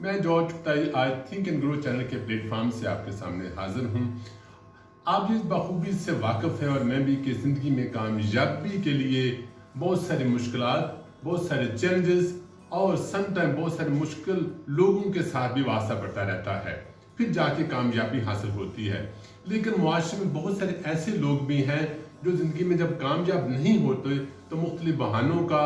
मैं जॉर्ज कुताई आज think and grow channel के प्लेटफॉर्म से आपके सामने हाजिर हूँ। आप जिस बखूबी से वाकिफ़ हैं और मैं भी कि ज़िंदगी में कामयाबी के लिए बहुत सारी मुश्किलात, बहुत सारे चैलेंजेस और समटाइम बहुत सारे मुश्किल लोगों के साथ भी वास्ता पड़ता रहता है, फिर जाके कामयाबी हासिल होती है। लेकिन मुआशरे में बहुत सारे ऐसे लोग भी हैं जो ज़िंदगी में जब कामयाब नहीं होते तो मुख्तलिफ बहानों का,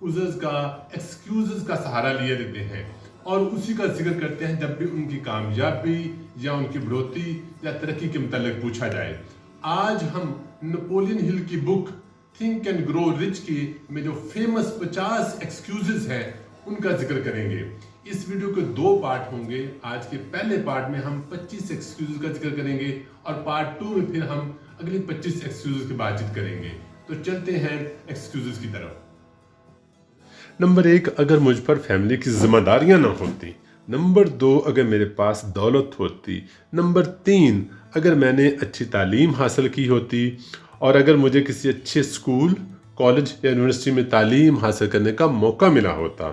उज़र्स का, एक्सक्यूज़ का सहारा लिए लेते हैं और उसी का जिक्र करते हैं जब भी उनकी कामयाबी या उनकी बढ़ोतरी या तरक्की के मुतालिक पूछा जाए। आज हम नेपोलियन हिल की book think and grow rich की में जो फेमस 50 एक्सक्यूज़ हैं उनका जिक्र करेंगे। इस वीडियो के 2 पार्ट होंगे। आज के पहले पार्ट में हम 25 एक्सक्यूज़ का जिक्र करेंगे और पार्ट 2 में फिर हम अगली 25 एक्सक्यूज़ की बातचीत करेंगे। तो चलते हैं एक्सक्यूज़ की तरफ। नंबर 1, अगर मुझ पर फैमिली की जिम्मेदारियां ना होती। नंबर 2, अगर मेरे पास दौलत होती। नंबर 3, अगर मैंने अच्छी तालीम हासिल की होती और अगर मुझे किसी अच्छे स्कूल, कॉलेज या यूनिवर्सिटी में तालीम हासिल करने का मौका मिला होता।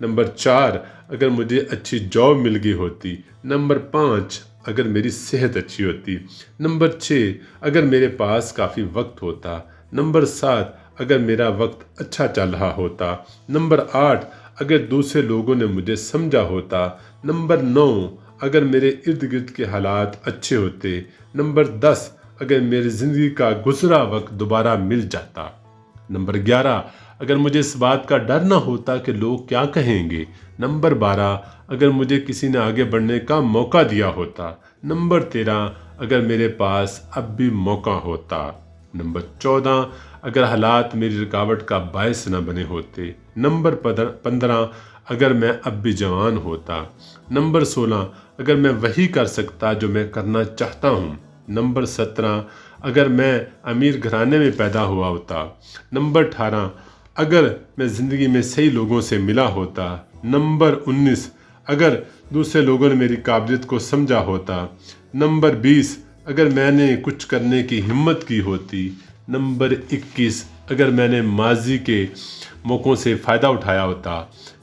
नंबर 4, अगर मुझे अच्छी जॉब मिल गई होती। नंबर 5, अगर मेरी सेहत अच्छी होती। नंबर 6, अगर मेरे पास काफ़ी वक्त होता। नंबर 7, अगर मेरा वक्त अच्छा चल रहा होता। नंबर 8, अगर दूसरे लोगों ने मुझे समझा होता। नंबर 9, अगर मेरे इर्द गिर्द के हालात अच्छे होते। नंबर 10, अगर मेरी ज़िंदगी का गुजरा वक्त दोबारा मिल जाता। नंबर 11, अगर मुझे इस बात का डर ना होता कि लोग क्या कहेंगे। नंबर 12, अगर मुझे किसी ने आगे बढ़ने का मौका दिया होता। नंबर 13, अगर मेरे पास अब भी मौका होता। नंबर 14, अगर हालात मेरी रुकावट का बायस न बने होते। नंबर 15, अगर मैं अब भी जवान होता। नंबर 16, अगर मैं वही कर सकता जो मैं करना चाहता हूँ। नंबर 17, अगर मैं अमीर घराने में पैदा हुआ होता। नंबर 18, अगर मैं ज़िंदगी में सही लोगों से मिला होता। नंबर 19, अगर दूसरे लोगों ने मेरी काबिलियत को समझा होता। नंबर 20, अगर मैंने कुछ करने की हिम्मत की होती। नंबर 21, अगर मैंने माजी के मौक़ों से फ़ायदा उठाया होता।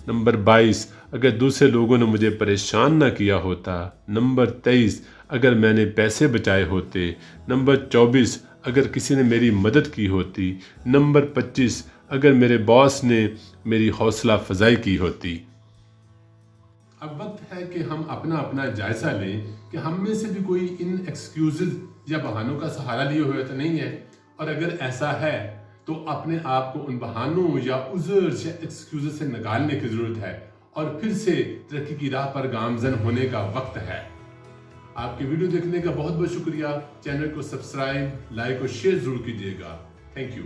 नंबर 22, अगर दूसरे लोगों ने मुझे परेशान ना किया होता। नंबर 23, अगर मैंने पैसे बचाए होते। नंबर 24, अगर किसी ने मेरी मदद की होती। नंबर 25, अगर मेरे बॉस ने मेरी हौसला अफजाई की होती। अब वक्त है कि हम अपना अपना जायज़ा लें कि हम में से भी कोई इन एक्सक्यूज़ या बहानों का सहारा लिए हुए तो नहीं है, और अगर ऐसा है तो अपने आप को उन बहानों या उज़र्स या एक्सक्यूज़ से निकालने की ज़रूरत है और फिर से तरक्की की राह पर गामज़न होने का वक्त है। आपके वीडियो देखने का बहुत बहुत शुक्रिया। चैनल को सब्सक्राइब, लाइक और शेयर ज़रूर कीजिएगा। Thank you.